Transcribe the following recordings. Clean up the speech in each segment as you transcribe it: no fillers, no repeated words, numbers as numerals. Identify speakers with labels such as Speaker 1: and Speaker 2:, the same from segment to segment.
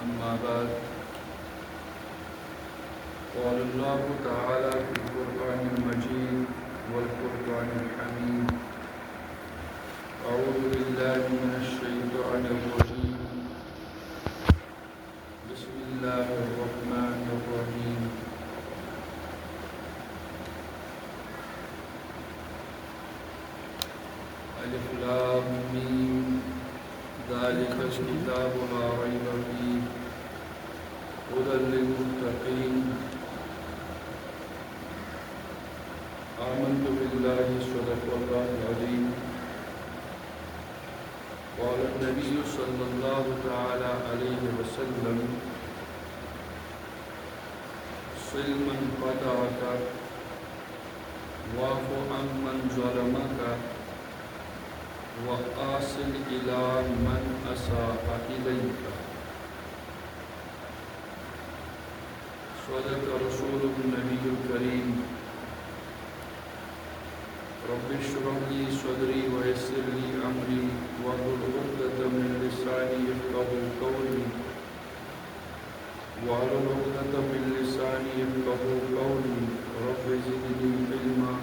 Speaker 1: أما بعد قال الله تعالى في القرآن المجيد والفرقان الحميد أعوذ بالله من الشيطان الرجيم بسم الله الرحمن الرحيم ألف لام ميم ذلك الكتاب لا ريب فيه هدى للمتقين آمنت بالله صدق الله العظيم قال النبي صلى الله تعالى عليه وسلم صل من قطعك واعف عمن ظلمك وأحسن إلى من أساء إليك صدق رسوله النبي الكريم رب اشرح لي صدري ويسر لي أمري واحلل عقدة من لساني يفقهوا قولي واحلل عقدة من لساني يفقهوا قولي رب زدني علما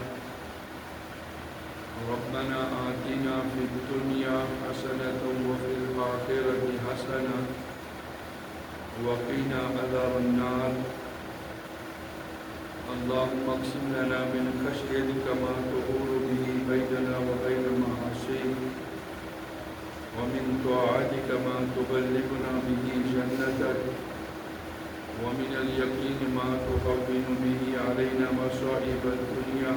Speaker 1: ربنا آتنا في الدنيا حسنة وفي الآخرة حسنة وقنا عذاب النار اللهم اقسم لنا من خشيتك ما تحول به بيننا وبين معاصيك ومن طاعتك ما تبلغنا به جنتك ومن اليقين ما تهون به علينا مصائب الدنيا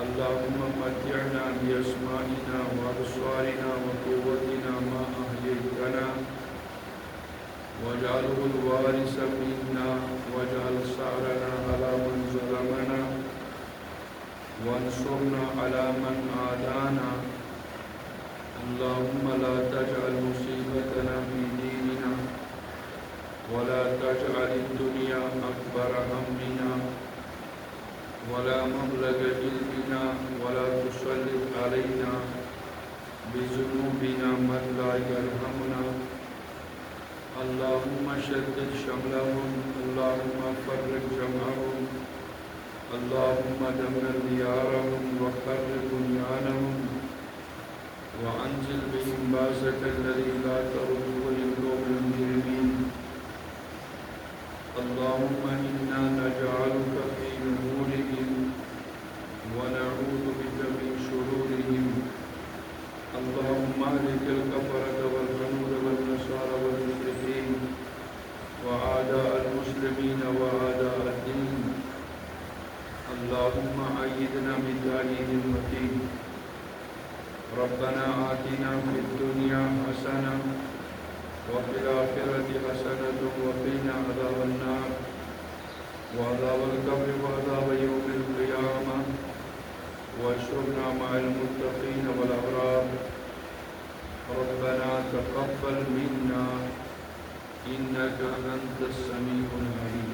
Speaker 1: اللهم متعنا بأسمائنا وأبصارنا وقوتنا ما أحييتنا واجعله الوارث منا واجعل ثأرنا على من ظلمنا وانصرنا على من عادانا اللهم لا تجعل مصيبتنا في ديننا ولا تجعل الدنيا أكبر همنا ولا مبلغ علمنا ولا تسلط علينا بذنوبنا من لا يرحمنا اللهم شتت شملهم اللهم فرق جمعهم اللهم دمر ديارهم وخرب بنيانهم وأنزل بهم باسك الذي لا ترده للقوم المجرمين اللهم إنا نجعلك في نحورهم ونعوذ بك من شرورهم اللهم اهلك الكفرة والجنود والنصارى والمشركين وأعداء المسلمين وأعداء الدين اللهم أيدنا بتأييد المتين ربنا آتنا في الدنيا حسنة وفي الآخرة حسنة وقنا عذاب النار وعذاب القبر وعذاب يوم القيامة واحشرنا مع المتقين والأبرار ربنا تقبل منا إنك أنت السميع العليم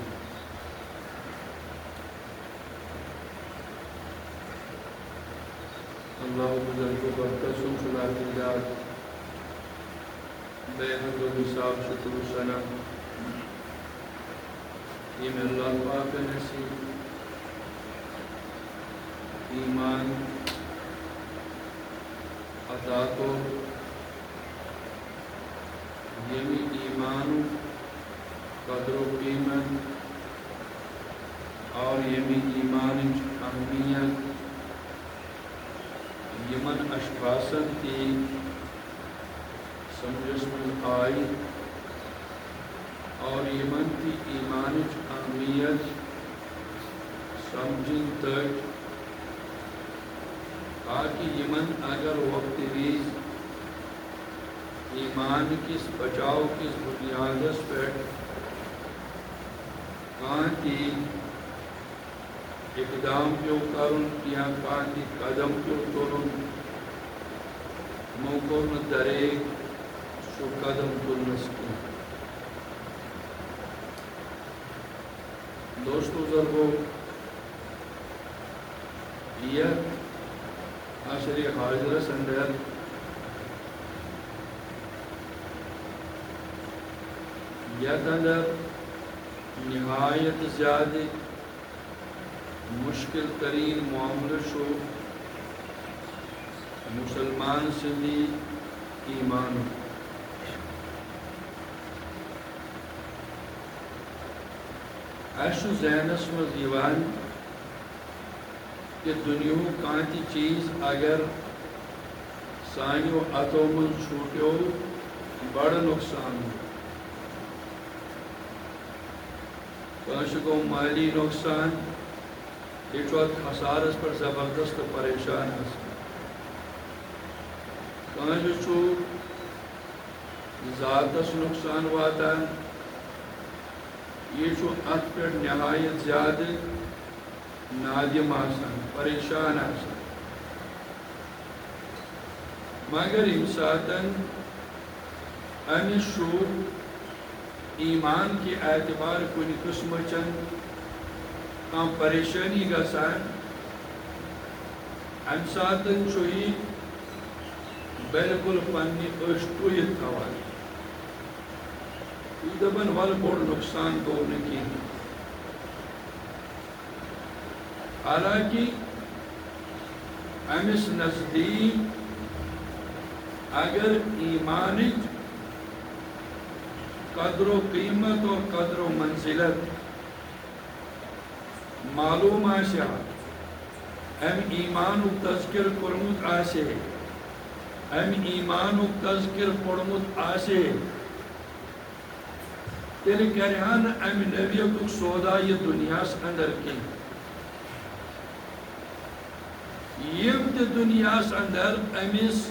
Speaker 1: اللہ بزرگ و برکسم صلاة اللہ بے حد و حساب شکر و ثنا یہ میں اللہ پاک نصیب ایمان عطا کو یمی ایمان قدر و قیمت اور یمی ایمان اہمیت یمن اشخاصن کی سمجھس من آئی اور یمن کی ایمان اہمیت سمجھن تک تاکہ یمن اگر وقت ریز ایمان کس بچاؤ کس بنیادس پر کہاں کی اقدام کیوں کرن یا کہاں کی قدم کیوں ترن موقع درے سو قدم ترنس کی دوستو بزرگوں یہ عشر حاضر سندر یتھ اندر نہایت زیادہ مشکل ترین معاملہ چھُ مسلمان سندی ایمان. اسہِ ذہنس مز یوان کہ دنیا کانٛہہ تہِ چیز اگر سانیو اتو مز چھوٹیو بڑ نقصان. کٲنٛسہِ گوٚو مالی نقصان یہِ چھُ اتھ خسارس پر زبردست پریشان آسان. کٲنٛسہِ چھُ ذاتس نقصان واتان یہ چھُ اتھ پٮ۪ٹھ نہایت زیادٕ نادم آسان پریشان آسان. مگر ییٚمہِ ساتن أمِس چھُ ایمان کہِ اعتبار کُنہِ قٕسمٕچن کانٛہہ پریشٲنی گژھان امہِ ساتن چھُ یہِ بالکل پننہِ أچھ ٹُوِتھ تھاوان. یہ دپان ول بوڑ نقصان گو نہ کہین. حالانکہ امس نزدیک اگر ایمانچ قدر و قیمت اور قدر و منزلت معلوم آسے ام ایمان تذکر کورمت آسے ام ایمان تذکر پوڑمت آسے تیل کرہان ام نبیت سودا یہ دنیا اندر کی یم تہ دنیا اندر امس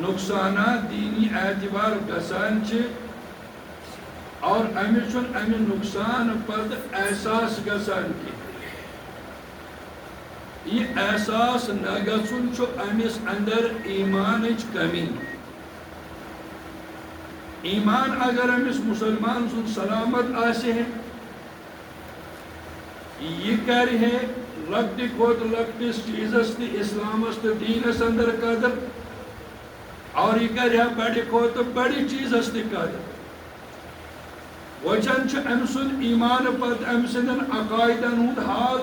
Speaker 1: نقصانات دینی اعتبار گسان اور امس ام نقصان پتہ احساس گسان کی. یہ احساس نہ گژھُن چھُ امس اندر ایمانچ کمی. ایمان اگر امس مسلمان سن سلامت آسے یہ کرے لکٹہِ کھۄتہٕ لکٹس چیزس تہِ اسلامس تہِ دینس اندر قدر اور یہ کرے بڑِ کھۄتہٕ بڑِ چیزس تہِ قدر. وچھان چھُ أمۍ سُنٛد ایمان پتہٕ أمۍ سٕنٛدٮ۪ن عقایدن ہُنٛد حال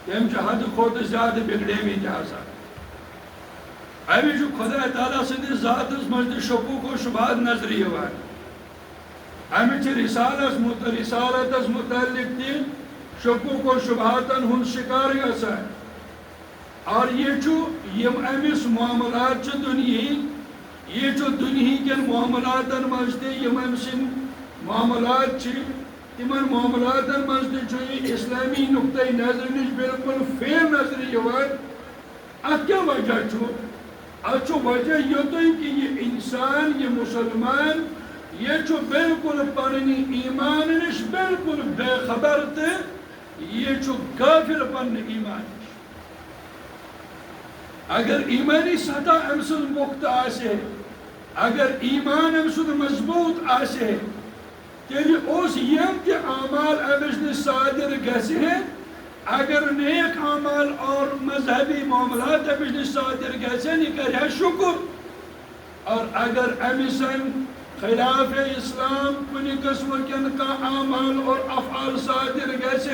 Speaker 1: تِم چھِ حدٕ کھۄتہٕ زیادٕ بگڑیمٕتۍ آسان. امہِ چھُ خدا تعالیٰ سٕنٛدِس ذاتس منٛز تہِ شکوک و شبہات نظرِ یِوان. امہِ چھِ رسالتس متعلق تہِ شکوک و شبہاتن ہُنٛد شکار گژھان. اور یہ چھُ یم امس معاملات چھِ دُنیہٕکۍ یہ چھُ دُنہِکٮ۪ن معاملاتن منٛز تہِ یم أمۍ سٕنٛدۍ معاملات چھِ تِمن معاملاتن منٛز تہِ چھُ یہِ اسلامی نقطۂ نظرِ نِش بالکل فیل نظرِ یِوان. اتھ کیٛاہ وجہ چھُ؟ اتھ چھُ وجہ یوٚتُے کہ یہ انسان یہ مسلمان یہ چھُ بالکل پننہِ ایمان نِش بالکل بے خبر تہٕ یہ چھُ غافل پننہِ ایمان نِش. اگر ایمانی سطح أمۍ سٕنٛز پختہٕ آسہِ اگر ایمان أمۍ سُنٛد مضبوط آسہِ تیٚلہِ اوس یم تہِ اعمال أمِس نِش صادر گژھِ اگر نیک اعمال اور مذہبی معاملات أمِس نِش صادر گژھن یہِ کرِ ہا شکر. اور اگر أمِسن خلاف اسلام کُنہِ قٕسمٕکٮ۪ن کانٛہہ اعمال اور افعال صادر گژھِ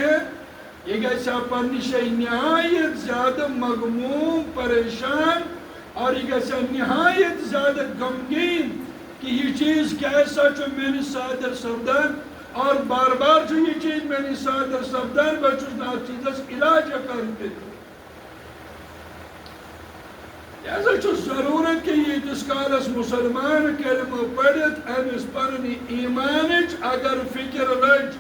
Speaker 1: یہ گژھِ ہا پننہِ جایہِ نہایت زیادٕ مغموم پریشان اور یہ گژھِ ہا نہایت زیادٕ غمگین کہ یہ چیز کیسا چھُ مےٚ نِش صادر سپدان اور بار بار چھُ یہ چیز مےٚ نِش صادر سپدان بہٕ چھُس نہٕ اتھ چیزس علاج ہٮ۪کان کٔرِتھ. لہذا چھُ ضروٗرت کہ ییٖتِس کالس مسلمان کلمہٕ پٔرِتھ أمِس پننہِ ایمانٕچ اگر فکر لٔج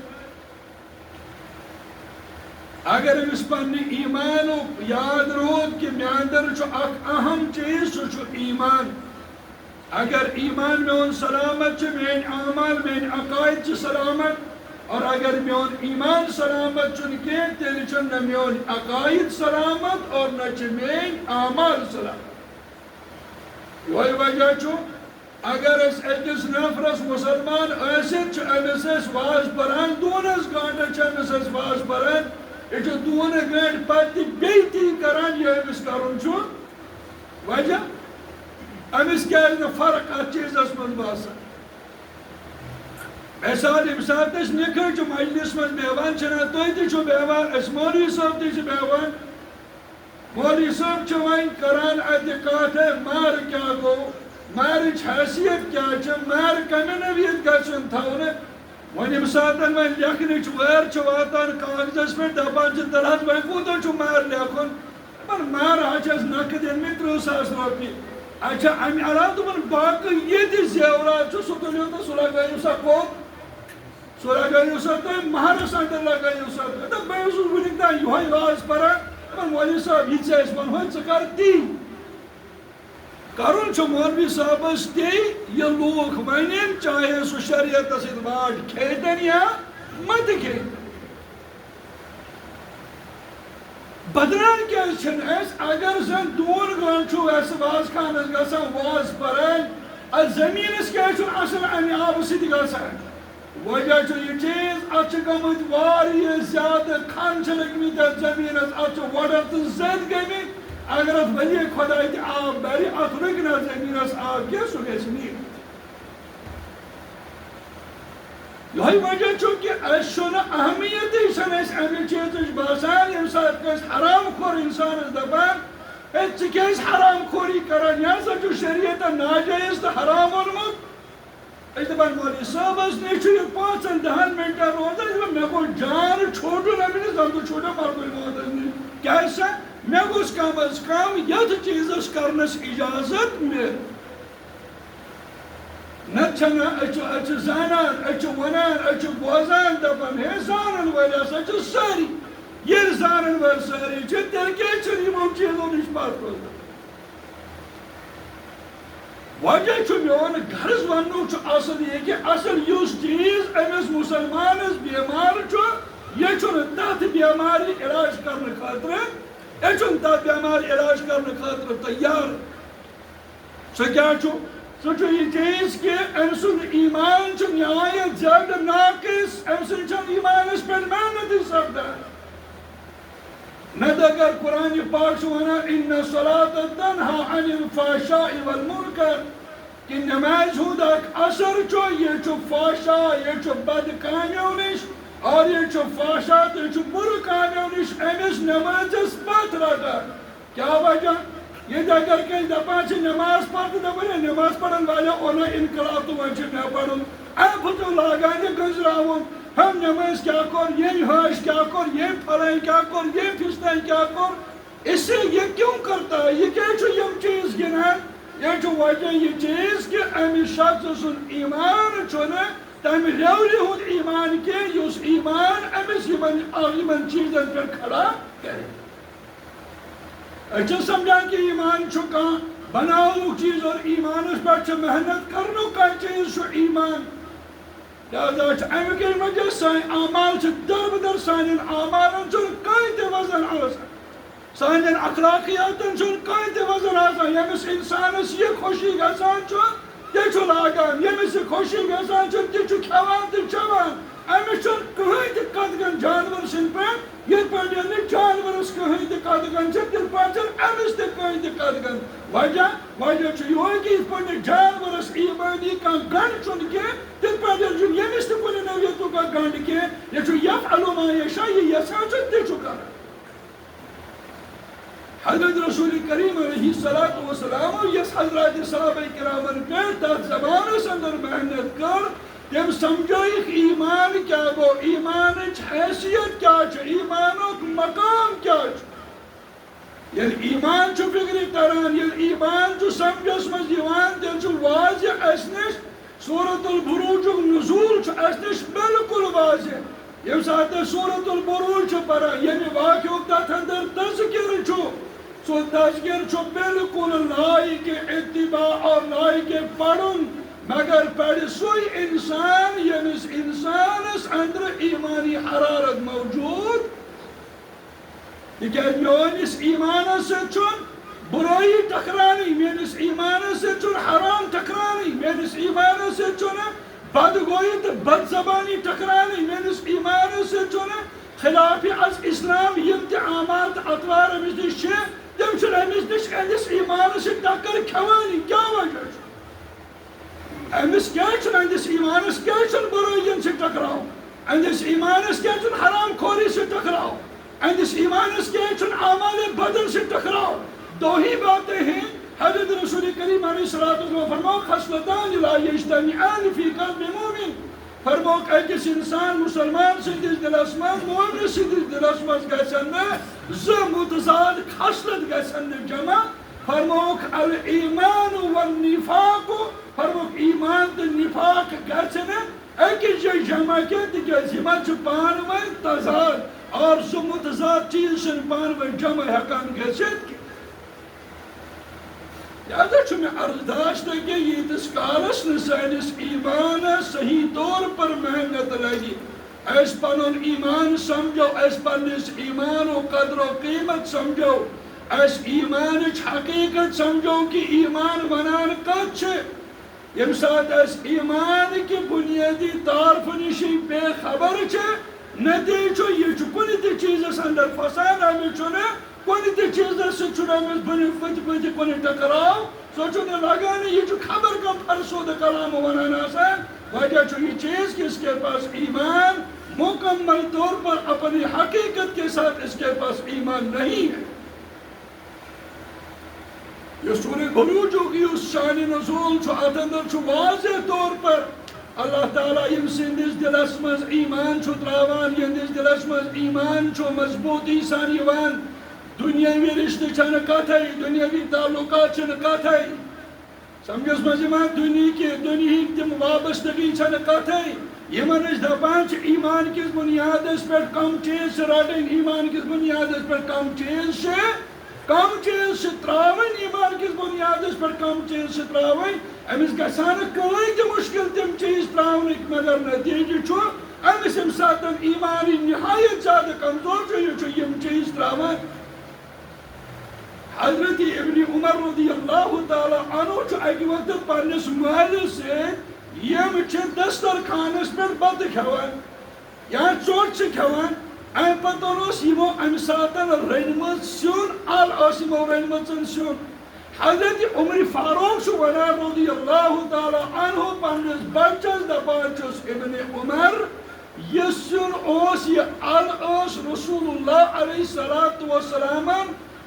Speaker 1: اگر أمِس پننہِ ایمانُک یاد روٗد کہ مےٚ اندر چھُ اکھ اہم چیز سُہ چھُ ایمان. اگر ایمان میون سلامت چھُ میٲنۍ اعمال میٲنۍ عقاید چھِ سلامت اور اگر میون ایمان سلامت چھُنہٕ کینٛہہ تیٚلہِ چھُنہٕ نہ میون عقاید سلامت اور نہ چھِ میٲنۍ اعمال سلامت. یِہوٚے وجہ چھُ اگر أسۍ أکِس نفرس مسلمان ٲسِتھ چھِ أمِس أسۍ واز پران دوٗنس گٲنٛٹس چھِ أمِس أسۍ واز پران یہِ چھُ دوٗنہٕ گٲنٛٹہِ پتہٕ تہِ بیٚیہِ تی کران یہِ أمِس کرُن چھُ. وجہ أمِس کیازِ نہٕ فرق اتھ چیٖزس منٛز باسان مثال امسات اس نکھر جو مجلس میں بیوان چنا توی تی چھو بیوان اس مولوی صاحب تی چھو بیوان مولوی صاحب چھو وائن کران اعتقاد ہے مار کیا گو مارچ حیثیت کیا چھو مار کمی نویت کا چن تھاونے وہن امساتن میں لیکھنی چھو ویر چھو واتان کاغذ پر دپان چھو درہت وائن کوتا چھو مار لیکھن پر مار آچھا اس نقدین میں 300 روپی اچھا امی علاوہ تو من باقی یہ دی زیورات چھو ستولیوں تا سلا گئی اسا کو سورا گئی اسا تو مہارس اندر لگئی اسا تو بیوزو بلکتا یوہی واز پرا من مولوی صاحب یہ چیز من ہوئی چکر دی کرون چھو مولوی صاحب اس دی یہ لوگ ونین چاہے سو شریعت اسید باٹ کھیتن یا مت کھیتن بدران کیا چھن ایس اگر زن دون گان چھو ایس واز خانس گسا واز پرن از زمین اس کیا چھو اصل امی آب سید گسا وجہ چھو یہ چیز اچھ گمت واری زیادہ کھان چھلکمی در زمین اس اچھ وڑت زد گمی اگر ات ولی خدای تی آب بری ات رکنا زمین اس آب کیا سو گیس نہیں یہی وجہ چونکہ ایسونا اہمیت ایسان ایس امی چیزش باسان انسان کس حرام خور انسان اس دبان ایت چکیس حرام خوری کرن یا سا جو شریعت ناجائز تا حرام علمت اس دبان مولی صاحب اس نیچو یہ 5-10 منٹا روزا اس دبان میں کو جان چھوٹو نبینی زندو چھوٹو مردو الموت اس نے کیا ایسا میں کو اس کام از کام ید چیز اس کرنس اجازت میں نچنا اچھو زانان اچھو ونان اچھو بوزان دپن ہے زانن والی اس اچھو ساری یہ زانن والی ساری چھو دل کے چھنی مم چیزوں نش بات روزا وجہ چھو میون گھرز ونو چھو اصل یہ کہ اصل یوس چیز امس مسلمان اس بیمار چھو یہ چھو تحت بیماری علاج کرنے خاطر یہ چھو تحت بیماری علاج کرنے خاطر تیار سو کیا چھو سو چھو یہ چیز کہ امسن ایمان چھو نہایت زیادہ ناقص امسن چھو ایمان اس پر محنت سکتا ند اگر قرآن پاک چھو نا ان صلاة تنہا عن الفحشاء والمنکر کہ نماز ہوں داک اثر چھو یہ چھو فحشا یہ چھو بد کامیوں نش اور یہ چھو فحشا یہ چھو بر کامیوں نش امس نماز اس پت رہا کیا وجہ یہ اگر کہیں دپا چھ نماز پڑھتے دپا نماز پڑھن والا اونا انقلاب تو ون چھ نہ پڑھن آپ تو لاگانے گزراون ہم نماز کیا کر یہ حاش کیا کر یہ پھلائیں کیا کر یہ پھسٹائیں کیا کر اس سے یہ کیوں کرتا ہے یہ کیا چھو یم چیز گنان یہ چھو وجہ یہ چیز کہ امی شخص سن ایمان چھونا تم ریولی ہون ایمان کے یوس ایمان امیس یمن چیزن پر کھڑا کرے اچھا سمجھا کہ ایمان چھو کہاں بناؤ چیز اور ایمان اس پر چھو محنت کرنو کا چیز چھو ایمان لہذا چھو امی کے وجہ سائن آمال چھو در بدر سائنین آمالن چھو کائیں تے وزن آسا سائنین اخلاقیاتن چھو کائیں تے وزن آسا یمس انسان اس یہ خوشی گسان چھو یہ چھو لاغان یمس خوشی گسان چھو یہ چھو کھوان تے چوان امی چھو کہیں تے قدگن جانور سن پر یہ پڑھنے جانور اس کہیں تے قدگن چھو دل پاچر امیس تے کہیں تے قدگن وجہ چھو یہ ہوئی کہ اس پڑھنے جانور اس ایمانی کا گن چن کے دل پاچر چھو یمس تے پڑھنے نویتوں کا گن کے یہ چھو یفعلو ما یشا یہ یسا چھو تے چھو کر حضرت رسول کریم علیہ السلام یس حضرات صحابہ کرامن پر تحت زبان اس اندر محنت کر تم سمجھائیک ایمان کیا گو ایمان حیثیت کیا چھو ایمانک مقام کیا چھو یہ ایمان چھو فکری تران یہ ایمان چھو سمجھس مز دیوان دل چھو واضح اسنش سورة البروج نزول چھو اسنش بالکل واضح یہ ساتھ سورة البروج چھو پرا یعنی واقعی اکتا اندر تذکر چھو سو تذکر چھو بالکل لائق اتباع اور لائق پڑھن مگر پڑھ سوئی انسان یمس انسان اس اندر ایمانی حرارت موجود تکیاز میونس ایمان سے چون برائی ٹکرانی میونس ایمان سے چون حرام ٹکرانی میونس ایمان سے چون بدگوئی تو بد زبانی ٹکرانی میونس ایمان سے چون خلاف از اسلام یم عامات اطوار امس نش تم امس نش ایمان سے ٹکر کھوانی کیا وجہ امس کیا اندس ایمانس کیا برائین سے ٹکراؤ اندس ایمانس کیا حرام خوری سے ٹکراؤ اندس ایمانس کیا اعمال بدن سے ٹکراؤ دو ہی باتیں ہیں حضرت رسول کریم علیہ الصلوۃ والسلام فرماؤ خصلتان لا یجتمعان فی قلب مومن فرماؤ اکس انسان مسلمان سندس دلس مز مومن سندس دلس مز گژھن زٕ متضاد خصلت گژھن جمع فرماؤ الایمان والنفاق فرماؤ ایمان تو نفاق گژھن اکس جائے جمع کیا تکیاز یمن چھ پان ؤنۍ تضاد اور سُہ متضاد چیز چھنہٕ پان ؤنۍ جمع ہٮ۪کان گٔژھِتھ لہذا چھُ مےٚ عرض داشت کہ ییٖتِس کالس نہٕ سٲنِس ایمانس صحیح طور پر محنت لگی أسۍ پنُن ایمان سمجھو أسۍ پننِس ایمانُک قدر و قیمت سمجھو أسۍ ایمانٕچ حقیقت سمجھو کہ ایمان ونان کتھ چھِ ییٚمہِ ساتہٕ أسۍ ایمان کہِ بُنیٲدی طارفہٕ نِشی بے خبر چھِ نتیجہ چھُ یہِ چھُ کُنہِ تہِ چیٖزس اندر پھسان أمِس چھُنہٕ کُنہِ تہِ چیٖزس سۭتۍ چھُنہٕ أمِس بٕتھِ کُنہِ ٹکراو سُہ چھُنہٕ لگان یہِ چھُ خبر کم فرسودٕ کلامہٕ ونان آسان وجہ چھُ یہِ چیز کہ اس کے پاس ایمان مکمل طور پر اپنی حقیقت کے ساتھ اس کے پاس ایمان نہیں ہے یہ سورہ بروجُک یُس شان نزول چھُ اتھ اندر چھُ واضح طور پر اللہ تعالیٰ یم سندس دلس مز ایمان چھُ تراوان یہندس دلس مز ایمان چھُ مضبوطی سان یوان دنیاوی رشتہ چھنہ کتھے دنیاوی تعلقات چھنہ کتھے سمجھس مز یوان دنیہک تم وابستگی چھنہ کتھے یمن أسۍ دپان چھِ ایمان کس بنیادس پٮ۪ٹھ کم چیز چھِ رٹٕنۍ ایمان کس بنیادس پٮ۪ٹھ کم چیز چھِ تراوٕنۍ ایمان کس بنیادس پٮ۪ٹھ کم چیز چھِ تراوٕنۍ أمس گژھان نہٕ کٕہٕنۍ تہِ مشکل تم چیز تراونٕکۍ مگر نتیجہ چھُ أمس ییٚمہِ ساتہٕ ایمانی نہایت زیادٕ کمزور چھُ یہِ چھُ یم چیز تراوان حضرت ابن عمر رضی اللہ تعالیٰ عنہ چھُ اکہِ وقتہٕ پننس مٲلِس سۭتۍ یم چھِ دسترخانس پٮ۪ٹھ بتہٕ کھٮ۪وان یا ژوٚٹ چھِ کھٮ۪وان امہِ پتہٕ اوس یمو امہِ ساتہٕ رٔنمٕژ سیُن ال ٲس یمو رٔنمٕژ سیُن حضرت عمر فاروق چھُ ونان رضی اللہ تعالیٰ عنہ پننس بچس دپان چھُس ابن عمر یہ سیُن اوس یہ ال ٲس رسول اللہ علیہ الصلوۃ والسلام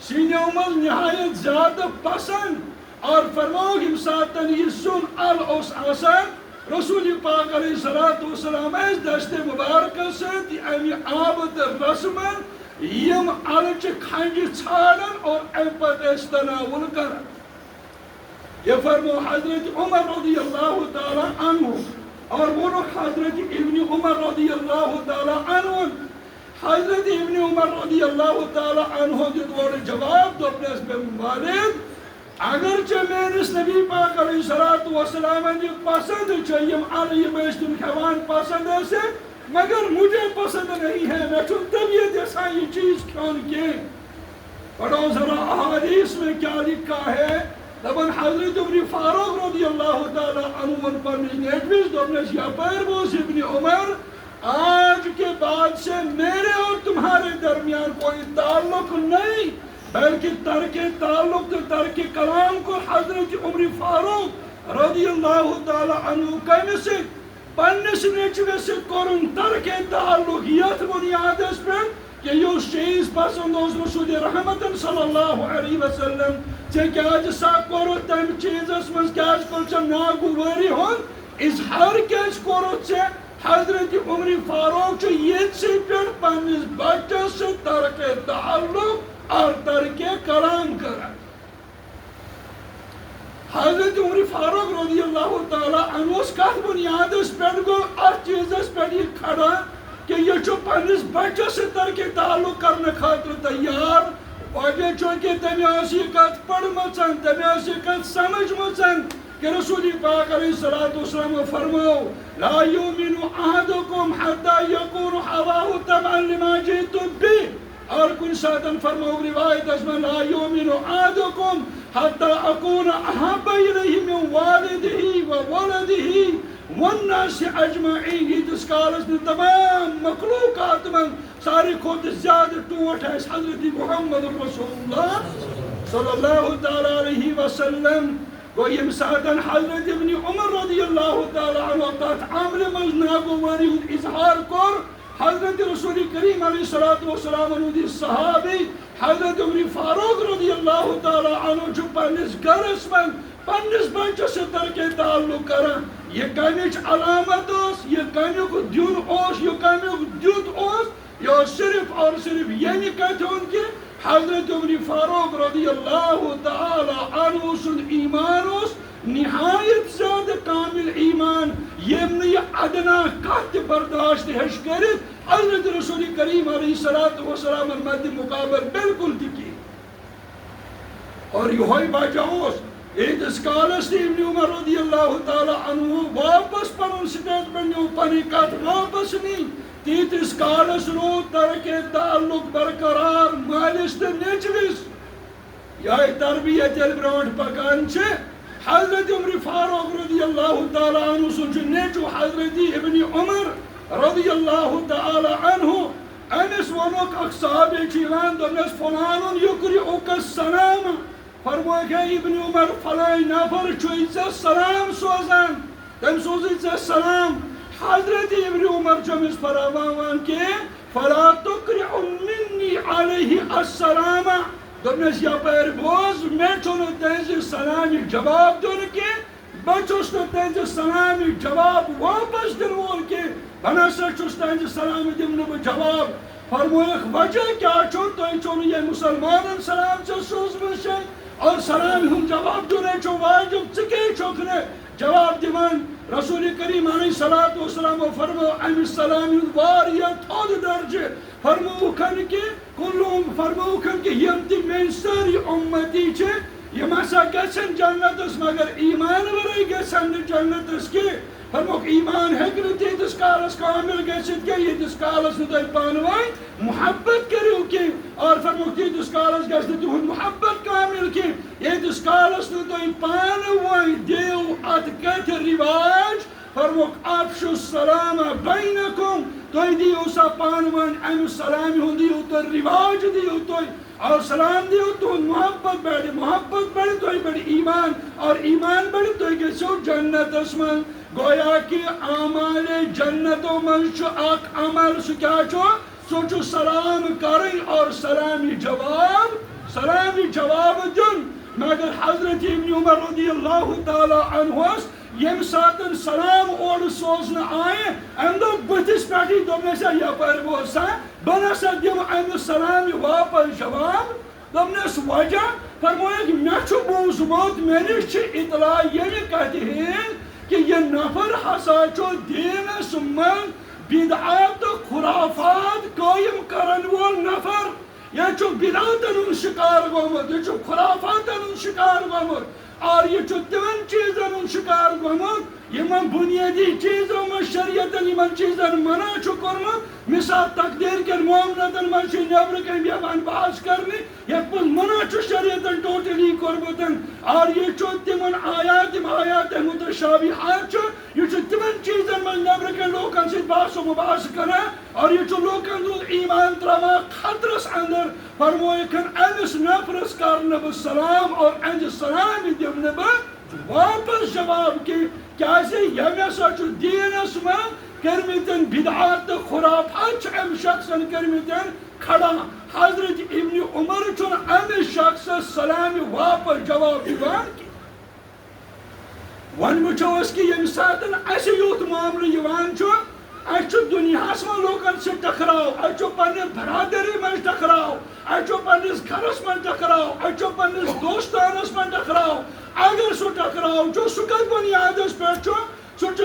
Speaker 1: سینو مز نہایت زیادہ پسند اور فرماؤ یم ساتن یہ سن ال اوس آسان رسول پاک علیہ الصلوۃ والسلام اس دست مبارک سۭتۍ امی آب تہٕ رسہٕ من یم الچہِ کھنجہِ ژھانڈان اور امہِ پتہٕ ٲسۍ تناول کران یہ فرمو حضرت عمر رضی اللہ تعالیٰ عنہ اور وونُکھ حضرت ابن عمر رضی اللہ تعالیٰ عنہ حضرت ابن عمر رضی اللہ تعالیٰ عنہ دیت گۄڈٕ جواب دوٚپنس مےٚ والد اگرچہ میٲنِس نبی پاک علیہ الصلوۃ والسلام یہِ پسند چھِ یم ال یم ٲسۍ تِم کھٮ۪وان پسند ٲسِکھ مگر مجھے پسند نہیں ہے میں چھُنہٕ طبیعت یژھان یہ چیز کھیوٚن کینٛہہ پڑھو ذرا احادیث میں کیا لکھا ہے دپان حضرت ابن فاروق رضی اللہ تعالیٰ عنہ ووٚن پننس نیچوِس دوٚپنس یپٲرۍ بوز ابن عمر آج کے بعد سے میرے اور تمہارے درمیان کوئی تعلق نہیں بلکہ ترک تعلق تو ترک کلام کو حضرت عمر فاروق رضی اللہ تعالیٰ عنہ کٔمِس سۭتۍ پننس نیچوِس سۭتۍ کوٚرُن ترک تعلق یتھ بنیادس پٮ۪ٹھ کہ یُس چیز پسند اوس رسول رحمتن صلی اللہ علیہ وسلم ژےٚ کیٛازِ سا کوٚرُتھ تمہِ چیزس منٛز کیٛازِ کوٚر ژےٚ ناگوٲری ہُنٛد اظہار کیٛازِ کوٚرُتھ ژےٚ حضرت عمر فاروق چھُ ییٚتھۍ پٮ۪ٹھ پننس بچس سۭتۍ ترک تعلق اور ترک کلام کران حضرت عمر فاروق رضی اللہ تعالیٰ عنہ کتھ بنیادس پٮ۪ٹھ گوٚو اتھ چیزس پٮ۪ٹھ یہ کھڑا کہ یہ چھُ پننس بچس سۭتۍ ترک تعلق کرنہٕ خٲطرٕ تیار وجہ چھُ کہ تٔمۍ ٲس یہ کتھ پٔرمٕژ تٔمۍ ٲس یہ کتھ سمجھمٕژ کہ رسول پاک علیہ الصلوۃ والسلام فرماؤ لا یؤمن احدکم حتی یکون ہواہ تبعا لما جئت بہ اور کن ساتن فرماؤ روایت اس میں لا یؤمن احدکم حتی اکون احب الیہ من والدہ وولدہ والناس اجمعین ییتس کالس نہٕ تمام مخلوقات من ساروی کھۄتہٕ زیادٕ ٹوٹھ آسہِ حضرت محمد رسول اللہ صلی اللہ تعالیٰ علیہ وسلم گو یم ساتن حضرت ابن عمر رضی اللہ گوانی ہند اظہار کر حضرت رسول کریم علیہ السلام ودی صحابی حضرت عمر فاروق رضی اللہ تعالی عنہ جو پنس گرس من پنس بچس ستر کے تعلق کران یہ کمیچ علامت اس یہ کمیک دیون اس یہ کمیک دیت اس یہ صرف اور صرف یعنی کہتے ہیں کہ حضرت عمر فاروق رضی اللہ تعالی عنہ سن ایمان اس نہایت زیادہ کامل ایمان یمنی ادنا کت برداشت ہش کرت حضرت رسول کریم علیہ السلام مد مقابل بالکل تکی اور یہ بچاؤس ایتس کالس ابن عمر رضی اللہ تعالی عنہ واپس پنن سٹیٹمنٹ نیو پنی کت واپس نہیں تیتس کالس رو ترک تعلق برقرار مالس تو نیچوس یہ تربیت برونٹ پکان چھ حضرت عمر فاروق رضی اللہ تعالی عنہ سن نیچو حضرت ابن عمر رضی اللہ تعالی عنہ انس ونوک اقصاب چیوان دنس فلان یقرئک السلام فرموئے کہ ابن عمر فلائی نفر چوئیت سلام سوزان تم سوزیت سلام حضرت ابن عمر جمس فراوان کے فلا تقرئ منی علیہ السلام دنس یا پیر بوز میں چونو تینزی سلامی جواب دن کے بچوس تو تینزی سلامی جواب واپس دن وول کے بنا سر چوس تینزی سلامی دن جواب فرموئے وجہ کیا چون تو چونو یہ مسلمان سلام سے سوز بشے اور سلام ہم جواب دنے چو واجب چکے چوکنے جواب دیوان رسول کریم علیہ السلام فرمو ام السلام واریت آد درجے فرمو کن کے کلهم فرمو کن کے یم تی من ساری امتی چھے یہ مسا گسن جنت اس مگر ایمان ورائی گسن جنت اس کے فرمو ایمان ہکن تیتس کالس کامل گسد کے یہ تس کالس ندائی پانوائی محبت کریو کے اور فرمو تیتس کالس گسد تو محبت کامل کے یہ تس کالس ندائی پانوائی دیو اتکت رواج فرمو افشو السلام بینکم توی دیو سا پانوان ام سلامی ہوں دیو تو رواج دیو توی اور سلام دیو تو محبت بڑی توی بڑی ایمان اور ایمان بڑی توی کہ سو جنت اسمان گویا کہ آمال جنت و منشو آک عمل سو کیا سو سلام کریں اور سلامی جواب دن مگر حضرت ابن عمر رضی اللہ تعالی عنہ یم ساتن سلام اور سوزن آئے اندو بتس پیٹی دومنے سے یا پر بوسا بنا سا دیم اند سلامی واپس جواب دومنے سے وجہ فرمویا کہ میں چھو بوزموت میں نے چھ اطلاع یہ کہتے ہیں کہ یہ نفر حسا چو دین سمن بدعات خرافات قائم کرن وول نفر یہ چھو بدعاتن ان شکار گومت یہ چھو خرافاتن ان شکار گومت اور یہ چھو تمن چیزن ان شکار گومت یہ من بنیادی چیزوں میں شریعتن یہ من چیزن منع چھو کرمت مثال تقدیر کے معاملتن من چھ نبر کے بیان بحث کرنی یہ پس منع چھو شریعتن ٹوٹلی کرمتن اور یہ چھو تمن آیات متشابہات چھو یہ چھو تمن چیزن من نبر کے لوکن سے بحث و مباحث کرنا اور یہ چھو لوکن دو ایمان ترما خطرس اندر فرموئے کن انس نفرس کرنا بسلام اور انس سلام دیمنے با واپس جواب کی کیسے یہ سچ دین اسمان کرمیتن بدعات خرافات ام شخصن کرمیتن کھڑا حضرت ابن عمر چون ام شخص سلام واپس جواب دیوان کی ون بچو اس کی یم ساتن ایسے یوت معاملہ یوان چو اچھو دنیا اسمان لوکن سے ٹکراؤ اچھو پنے برادری میں ٹکراؤ اچھو پنس گھرس میں ٹکراؤ اچھو پنس دوستانس میں ٹکراؤ اگر سو ٹکراؤ جو سکت بنیادس پر چو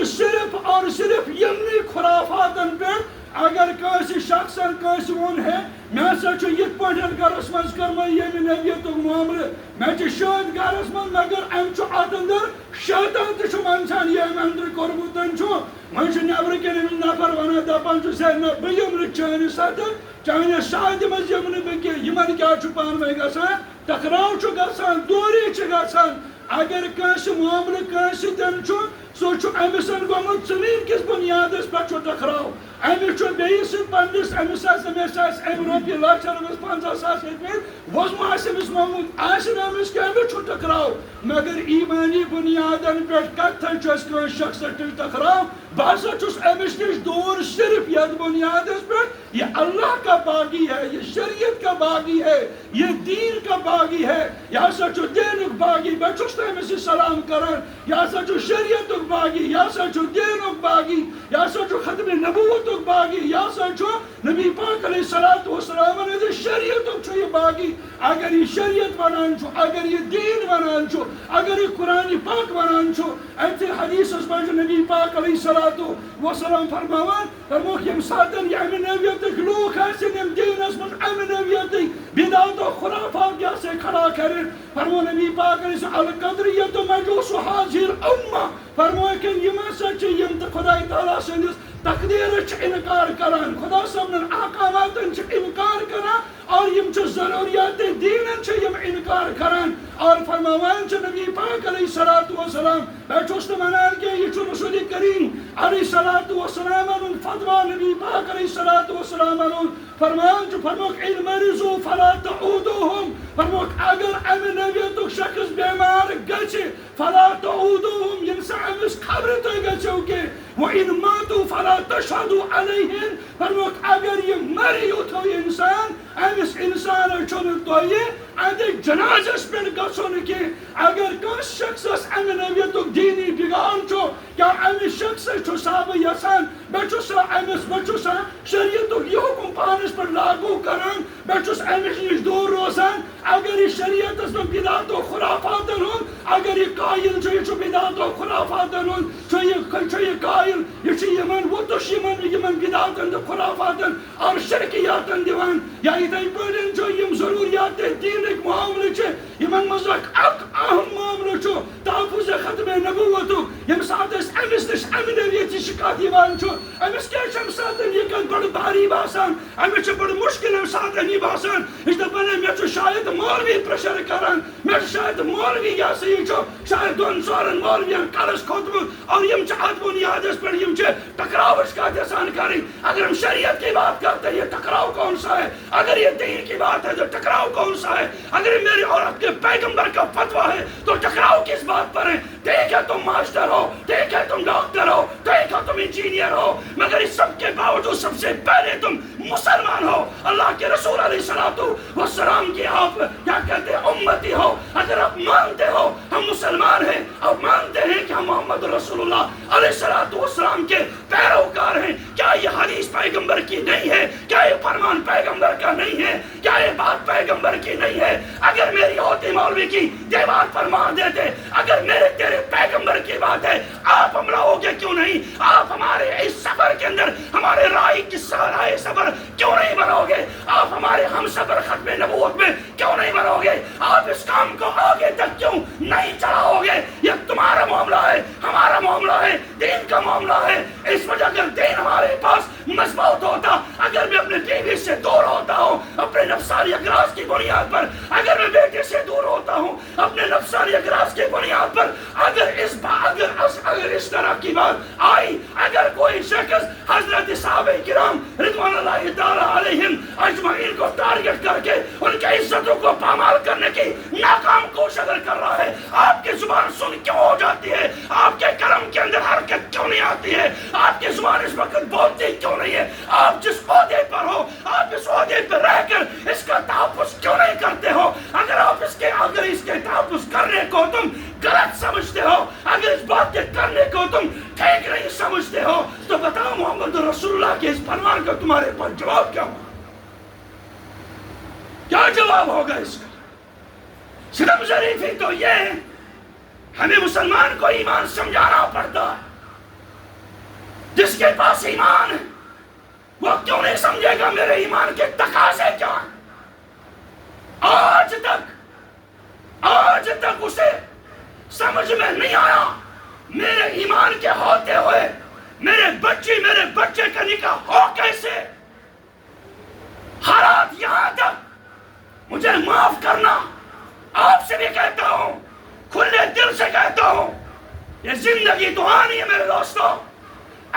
Speaker 1: صرف اور صرف یمنی خرافاتن پر اگر کسی شخصن کسی ون ہے میں سچو یت پوٹن گرس من کرما یہ نبیت معاملہ میں شاد گرس من مگر ام چو اتندر شیطان تشو منسان یہ اندر کرمتن چھو من نبر کے نفر ونا دپان چو سر نہ بیم چانہ ساتھ چانہ شاد مز یمن بکے یمن کیا چھ پانوے گژھان ٹکراؤ چھ گژھان دوری چھ گژھان اگر کانس معاملہ کانس تن چھ سو چھو امسن گومت زمین کس بنیادس پر چھو ٹکراو امس چھو بیس پنس امس ام روپیہ لچھ امس 50,000 ہیتمت وزم امس مومود امس کہ امس چھو ٹکراو مگر ایمانی بنیادن پہ کتن چھس کن شخص ٹکراو بہت چھس امس نش دور صرف یت بنیادس پہ یہ اللہ کا باغی ہے یہ شریعت کا باغی ہے یہ دین کا باغی ہے یہ سا چھو دینک باغی بہ چھس امس سلام کران یہ سا چھو شریعتک باغی یہ سا چھو دینک باغی یہ سا چھو ختم نبوتک باغی یہ سا چھو نبی پاک علیہ الصلوۃ والسلام نے شریعتک چھو یہ باغی اگر یہ شریعت ونان چھو اگر یہ دین ونان چھو اگر یہ قرآن پاک ونان چھو ایتھے حدیث اس پر نبی پاک علیہ الصلوۃ والسلام فرماوان فرموک یم ساتن یہ امن نویتک لوگ حسن یم دین اس من امن نویتک بدعت و خرافات یا سے کھڑا کریں فرمو نبی پاک علیہ السلام القدریت مجوس حاضر امہ فرمو کہ یم سچ یم خدا تعالیٰ سندس تقدیر انکار کران خدا صاحبن احکامات انکار کران اور یم ضروریات دین یم انکار کران اور فرماوان نبی پاک علیہ الصلوۃ والسلام بیٹھوس منان کہ یہ رسول کریم علیہ الصلوۃ والسلام ان فتویٰ نبی پاک علیہ الصلوۃ والسلام فرمان فرموک ان مریضو فلا تعودوهم فرموک اگر ام نبیتک شخص بیمار گچے فلا تعودوهم ینسا امس خبر تو گچو کہ وَإِن مَاتُوا فَلَا تَشْهَدُوا عَلَيْهِمْ فرموک اگر یہ مری اتھو انسان امس انسان چھونے تو یہ ادھے جنازس پر گسون کہ اگر کس شخص ام نبیتک دینی بگان چھو کیا امس شخص چھو صاحب یسان بچوس امس بچوس شریعتک یہ حکم پانس پر لاگو کران بچوس امس نش دور روزان اگر یہ شریعت اس میں بدعت و خرافات ہوں اگر یہ قائل چھو بدعت و خرافات ہوں چھو یہ قائل یہ یمن وہ تو یمن بدعت و خرافات اور شرکیات دیوان یا ادھائی پڑھن چھو یم ضروریات دین ایک معاملے چھے یمن مزرک اہم معاملے چھو تحفظ ختم نبوتو یم ساتھ اس امس نش امنویتی شکات دیوان چھو امس کیا چم ساتھ یہ کن بڑھ بھاری باسان امس چھ بڑھ مشکل ام ساتھ نہیں باسان اس دفعہ میں چھو شاید مولوی پریشر کران میں شاید مولوی یا سی چھو شاید دون سورن مولویان کارس خطب اور یم چاہت بنیاد اس پر یم چھے ٹکراوش کا دسان کری اگر ہم شریعت کی بات کرتے ہیں یہ ٹکراو کون سا ہے اگر یہ دین کی بات ہے تو ٹکراو کون سا ہے اگر میری عورت کے پیغمبر کا فتویٰ ہے تو ٹکراو کس بات پر ہے ٹھیک ہے تم ماسٹر ہو ٹھیک ہے تم ڈاکٹر ہو ٹھیک ہے تم انجینئر ہو مگر اس سب کے باوجود سب سے پہلے تم مسلمان ہو اللہ کے رسول علیہ الصلوۃ والسلام کی آپ کیا کہتے ہیں امتی ہو اگر آپ مانتے ہو ہم مسلمان ہیں آپ مانتے ہیں کہ ہم محمد رسول اللہ علیہ الصلوۃ والسلام کے پیروکار ہیں کیا یہ حدیث پیغمبر کی نہیں ہے کیا یہ فرمان پیغمبر کا نہیں ہے کیا یہ بات پیغمبر کی نہیں ہے اگر میری ہوتی مولوی کی دیوار پر مار دیتے اگر میرے تیرے پیغمبر کی بات ہے آپ ہم رہو گے کیوں نہیں آپ ہمارے اس سفر کے اندر ہمارے راہ کی راہ سفر کیوں نہیں بنو گے آپ ہمارے ہم سفر ختم نبوت میں کیوں نہیں بنو گے آپ اس کام کو آگے تک کیوں نہیں چڑھاؤ گے یہ تمہارا معاملہ ہے ہمارا معاملہ ہے دین کا معاملہ ہے اس وجہ اگر دین ہمارے پاس مضبوط ہوتا اگر میں اپنے بیوی سے دور ہوتا ہوں اپنے نفسانی اغراض کی بنیاد پر اگر میں بیٹے سے دور ہوتا ہوں اپنے نفسانی اغراض کی بنیاد پر اگر اس طرح کی بات آئی اگر کوئی شخص حضرت صحابہ کرام رضوان اللہ تعالی علیہم اجمعین کو ٹارگٹ کر کے ان کے عزتوں کو پامال کرنے کی ناکام کوشش اگر کر رہا ہے آپ کی زبان سن کیوں ہو جاتی ہے آپ کے کرم کے اندر حرکت کیوں نہیں آتی ہے آپ کی زبان اس وقت بولتی کیوں نہیں ہے آپ جس عہدے پر ہو آپ اس عہدے پر رہ کر اس کا تحفظ کیوں نہیں کرتے ہو اگر آپ اس کے تحفظ کرنے کو تم غلط سمجھتے ہو اگر اس بات کے کرنے کو تم ٹھیک نہیں سمجھتے ہو تو بتاؤ محمد رسول اللہ کے اس فرمان کا تمہارے پاس جواب کیا ہوگا کیا جواب ہوگا اس کا صرف ظریفی تو یہ ہے ہمیں مسلمان کو ایمان سمجھانا پڑتا ہے جس کے پاس ایمان ہے وہ کیوں نہیں سمجھے گا میرے ایمان کے تقاضے کیا ہیں آج تک اسے سمجھ میں نہیں آیا میرے ایمان کے ہوتے ہوئے میرے بچے کا نکاح ہو کیسے حالات یہاں تک مجھے معاف کرنا آپ سے بھی کہتا ہوں کھلے دل سے کہتا ہوں یہ زندگی تو آنی ہے میرے دوستو،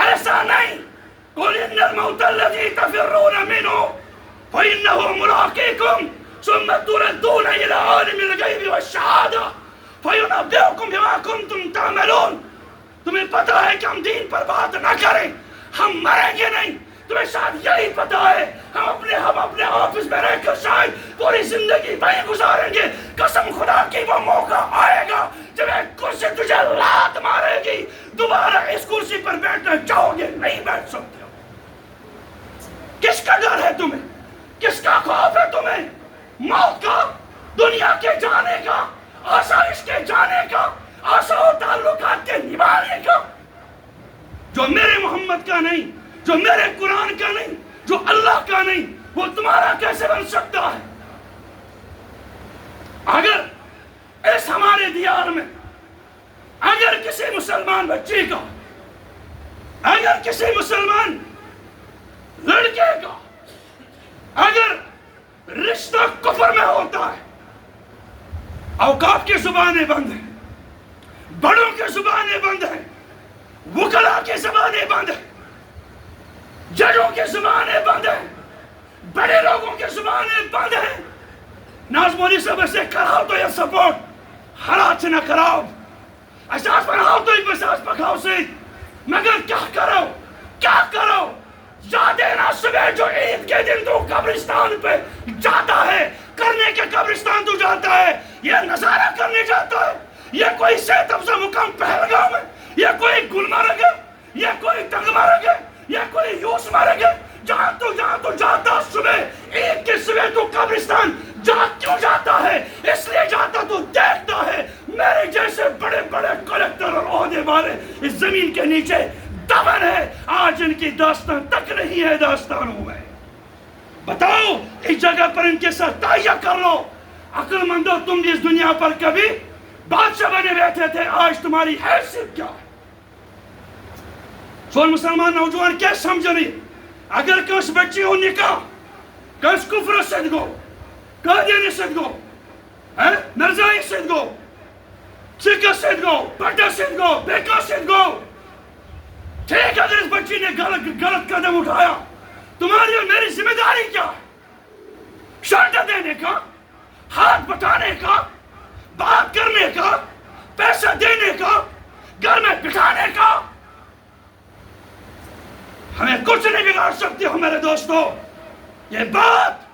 Speaker 1: ایسا نہیں. قُلْ إِنَّ الْمَوْتَ الَّذِي تَفِرُّونَ مِنْهُ فَإِنَّهُ مُلَاقِيكُمْ ثُمَّ تُرَدُّونَ إِلَىٰ عَالِمِ الْغَيْبِ وَالشَّهَادَةِ فَيُنَبِّئُكُم بِمَا كُنتُمْ تَعْمَلُونَ. تمہیں پتا ہے کہ ہم دین پر بات نہ کریں، ہم مریں گے نہیں. تمہیں شاید یہی پتا ہے ہم اپنے آفس میں رہ کر شاید پوری زندگی وہیں گزاریں گے. قسم خدا کی وہ موقع آئے گا جب ایک کرسی تجھے لات مارے گی، دوبارہ اس کرسی پر بیٹھنا چاہو گے نہیں بیٹھ سکتے ہو. کس کا ڈر ہے تمہیں؟ کس کا خوف ہے تمہیں؟ موت کا، دنیا کے جانے کا، آسائش کے جانے کا، آسا و تعلقات کے نبھانے کا. جو میرے محمد کا نہیں، جو میرے قرآن کا نہیں، جو اللہ کا نہیں، وہ تمہارا کیسے بن سکتا ہے؟ اگر اس ہمارے دیار میں اگر کسی مسلمان بچی کا، اگر کسی مسلمان لڑکے کا اگر رشتہ کفر میں ہوتا ہے، اوقاف کی زبانیں بند ہیں، بڑوں کی زبانیں بند ہیں، وکلا کی زبانیں بند ہیں، ججوں کی زبانیں بند ہیں، بڑے لوگوں کی زبانیں بند ہیں. نازمونی صاحب ایسے کراؤ تو یہ سپورٹ حالات سے نہ کراؤ، احساس بناؤ تو ایک احساس پکاؤ سے، مگر کیا کرو، کیا کرو؟ یاد ہے نا صبح جو عید کے دن تو قبرستان پہ جاتا ہے، کرنے کے قبرستان تو جاتا ہے، یہ نظارہ کرنے جاتا ہے. یہ کوئی صحت افزا مقام پہلگام ہے، یہ کوئی گلمرگ ہے، یہ کوئی تنگمرگ ہے، یہ کوئی یوس مرگ ہے. جہاں تو جاتا صبح عید کے صبح تو قبرستان کیوں جاتا ہے؟ اس لیے جاتا تو دیکھتا ہے میرے جیسے بڑے بڑے کلیکٹر اور عہدے والے اس زمین کے نیچے دفن ہے. آج ان کی داستان تک نہیں ہے داستانوں میں. بتاؤ اس جگہ پر ان کے ساتھ تائیہ کر لو. عقل مندو، تم بھی اس دنیا پر کبھی بادشاہ بنے بیٹھے تھے، آج تمہاری حیثیت کیا ہے؟ سوال مسلمان نوجوان کیا سمجھ رہی؟ اگر کس بچی ہو نکاح، کس کفر سد گو، قادیانی سد گو، مرزائی سد گو، سکھ سد گو، پٹا سد گو، بیکا سد گو. ٹھیک، اگر اس بچی نے غلط قدم اٹھایا، تمہاری اور میری ذمہ داری کیا ہے؟ شرط دینے کا، ہاتھ بٹانے کا، بات کرنے کا، پیسہ دینے کا، گھر میں بٹھانے کا. ہمیں کچھ نہیں بگاڑ سکتے ہو میرے دوستو. یہ بات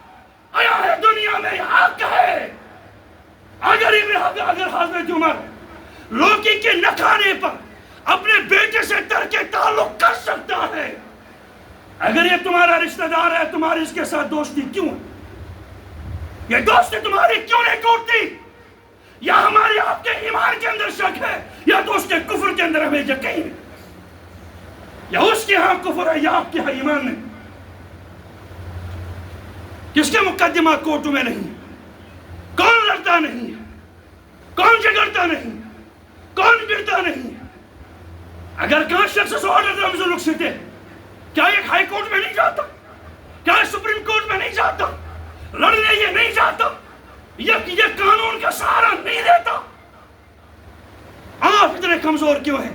Speaker 1: آیا ہے دنیا میں، حق ہے. اگر حضرت عمر لوکی کے نہ کھانے پر اپنے بیٹے سے ترک تعلق کر سکتا ہے، اگر یہ تمہارا رشتہ دار ہے، تمہاری اس کے ساتھ دوستی کیوں ہے؟ یہ دوستی تمہاری کیوں نہیں ٹوٹتی؟ یا ہمارے آپ کے ایمان کے اندر شک ہے، یا تو اس کے کفر کے اندر ہمیں یقین ہے. یا اس کے ہاں کفر ہے یا آپ کے ہاں ایمان نہیں. کس کے مقدمات کورٹوں میں نہیں؟ کون لڑتا نہیں ہے؟ کون جھگڑتا نہیں؟ کون گرتا نہیں؟ اگر کہاں شخص سے آرڈر رمز لوگ سکتے، کیا ایک ہائی کورٹ میں نہیں جاتا؟ کیا سپریم کورٹ میں نہیں جاتا؟ لڑنے یہ نہیں جاتا؟ یہ قانون کا سہارا نہیں دیتا؟ آپ اتنے کمزور کیوں ہیں؟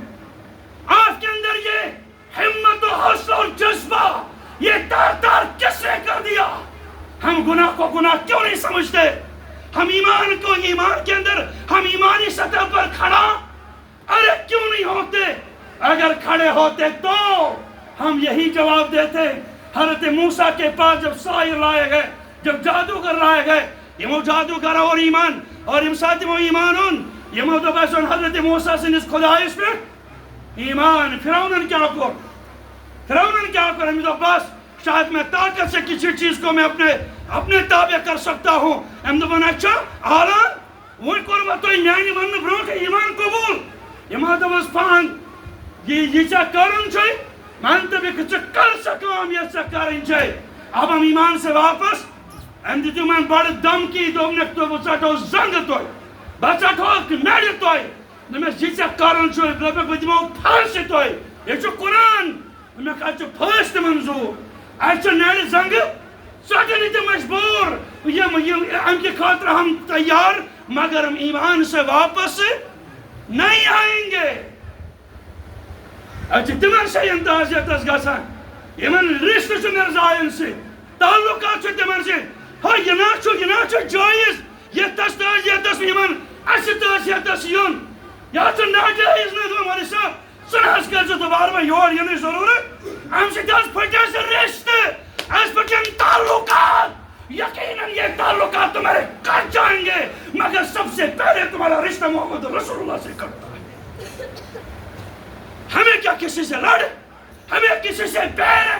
Speaker 1: آپ کے اندر یہ ہمت و حوصلہ اور جذبہ یہ تار کس نے کر دیا؟ ہم گناہ کو گناہ کیوں نہیں سمجھتے؟ ہم ایمان کو ایمان کے اندر ہم ایمانی سطح پر کھڑا ارے کیوں نہیں ہوتے؟ اگر کھڑے ہوتے تو ہم یہی جواب دیتے. حضرت موسیٰ کے پاس جب ساحر لائے گئے، جب جادوگر لائے گئے، یمو جادوگر اور ایمان اور امسات و ایمانون یمو تو بس حضرت موسیٰ سے نس خدایش پہ ایمان. فرعون کیا کر؟ فرعون کیا کر؟ ہم تو بس شاید میں طاقت سے کسی چیز کو میں اپنے تابع کر سکتا ہوں. ہم تو بنا اچھا آلان وہ قربت تو یعنی ون برونٹ ایمان قبول یمو تو بس پان یہ چا کرن چھے من تو بھی کچھ کر سکام یہ سا کرن چھے. اب ہم ایمان سے واپس ہم دیتو من بڑھ دم کی دومنک تو بچاٹو زنگ توئی بچاٹو نڑ توئی نمیں جیچا کرن چھے لبک بدیمو پھرش توئی. یہ چھو قرآن میں کہا چھو پھرشت منظور ایچو نڑ زنگ ساٹھنی تے مجبور یہ ہم کی خاطر ہم تیار، مگر ہم ایمان سے واپس نہیں آئیں گے. اچھا تمن شاین تعزیتس گژھان یمن رشتہ چھ مرزاین سی تعلقات چھ تمن سی ہاں یہ نا جائز یہ تس تعزیتس یمن اس تعزیتس یون یا چھ ناجائز نہ مولوی صاحب سنہس کر دوبارہ میں یور یہ نہیں ضرورت ہم سے پھٹے سے رشتے اس پھٹن تعلقات یقیناً یہ تعلقات تمہارے کٹ جائیں گے مگر سب سے پہلے تمہارا رشتہ محمد رسول اللہ سے کرتا ہے ہمیں کیا کسی سے لڑ ہمیں کسی سے پیر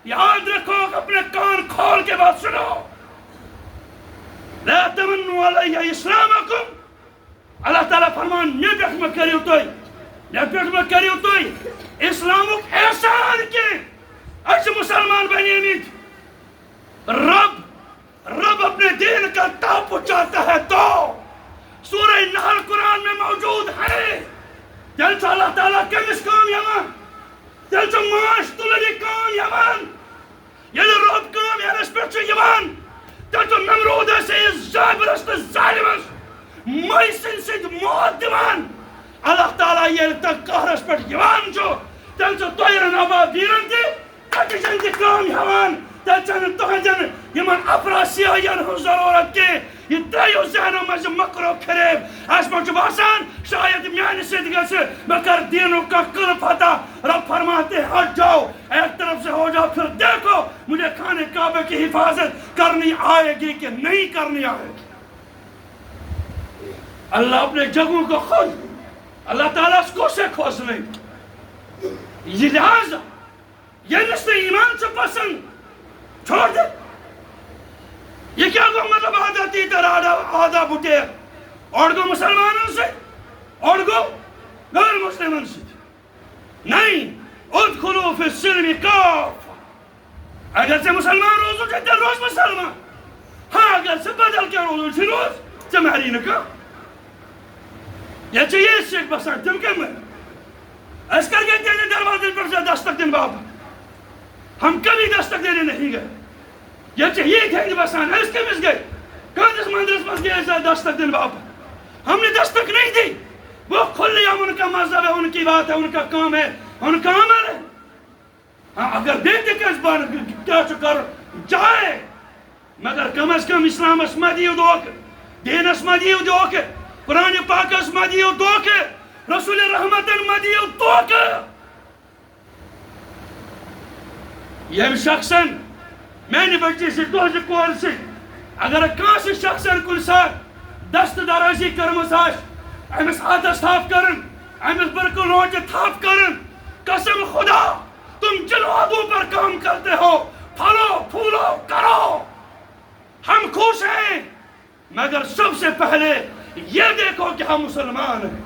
Speaker 1: یاد رکھو اپنے کان کھول کے بات سنو لا تمنوا علی اسلامکم اللہ تعالیٰ فرمان یہ پیٹ میں کریو توی اسلامک احسان کے اچھ مسلمان بنیمت رب اپنے دین کا تاپ چاہتا ہے تو سورہ نحل قرآن میں موجود ہے جلچہ اللہ تعالیٰ کمس کام یمان جلچہ معاش تللی کام یمان یلی رب کام یانس پر چھ یمان جلچہ نمرود ایسے زابرست ظالمس مائسن سید موت دیوان اللہ تعالیٰ یہ تک قہرس پر یوان جو تلچہ تویرن آبا دیرن دی کٹیشن دی کام یوان تلچہ توہنجن یمن افراسیائین ہو ضرورت کے یہ دائیو ذہنوں میں سے مکر و خریب اس پر جب آسان شاید میانی صدقہ سے مگر دینوں کا قلب آتا رب فرماتے ہٹ جاؤ ایک طرف سے ہو جاؤ پھر دیکھو مجھے خانے کعبہ کی حفاظت کرنی آئے گی کہ نہیں کرنی آئے گی اللہ اپنے جگہوں کو خود اللہ تعالیٰ اس کو سے کھوز نہیں یہ لہذا یہ نسل ایمان سے پسند چھوڑ دے یہ کیا گو مطلب عادتی تر آدھا بٹے اور گو مسلمانوں سے اور گو غیر مسلمان سے نہیں ادخلو فی السلم کافہ اگر سے مسلمان روزو چھتے روز مسلمان ہاں اگر سے بدل کے روزو چھتے روز چمہری نکا یہ چاہیے اس سے ایک بسان تم کم ہے اس کر کے دینے دروازے پر سے دستک دن بابا ہم کبھی دستک دینے نہیں گئے یہ چاہیے ایک بسان اس کے مس گئے کہاں جس مندرس مس گئے ایسا دستک دن بابا ہم نے دستک نہیں دی وہ کھلی ہم ان کا مذہب ہے ان کی بات ہے ان کا کام ہے ان کا عمل ہے ہاں اگر دیتے کہ اس بار کیا چکر جائے مگر کم از کم اسلام اسمدیو دوک دین اسمدیو دوک قرآن پاک اسمدیو دوک رسول رحمت المدیو دوک یہ شخصاً میں نے بچے سے دوز کول سے اگر کان سے شخصاً کل ساتھ دست درازی کرمس آش امس ہاتھ تھاپ کرن امس برکل نوچے تھاپ کرن قسم خدا تم جن عہدوں پر کام کرتے ہو پھلو پھولو کرو ہم خوش ہیں مگر سب سے پہلے یہ دیکھو کہ ہم مسلمان ہیں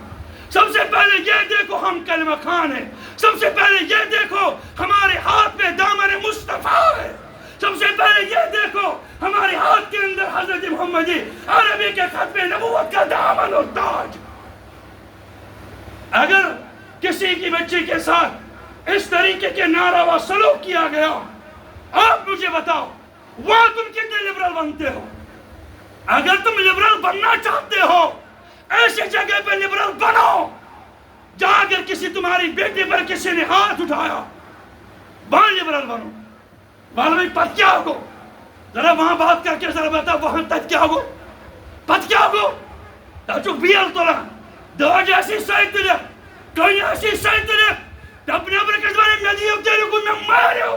Speaker 1: سب سے پہلے یہ دیکھو ہم کلمہ خان ہیں سب سے پہلے یہ دیکھو ہمارے ہاتھ میں دامن مصطفیٰ ہے سب سے پہلے یہ دیکھو ہمارے ہاتھ کے اندر حضرت محمد عربی کے ختم نبوت کا دامن اور تاج اگر کسی کی بچی کے ساتھ اس طریقے کے ناروا سلوک کیا گیا آپ مجھے بتاؤ وہاں تم کتنے لبرل بنتے ہو اگر تم لبرل بننا چاہتے ہو ایسی جگہ پہ لبرل بنو جہاں اگر کسی تمہاری بیٹی پر کسی نے ہاتھ اٹھایا وہاں لبرل بنو والا بھائی پت کیا ہوگو ذرا وہاں بات کر کے ذرا بتا وہاں تک کیا ہوگو پت کیا ہوگو تاچو بیل تولا دواج ایسی سائد تلے کوئی ایسی سائد تلے تب نبر کسوانے ندیوں تیرے کو میں مارے ہو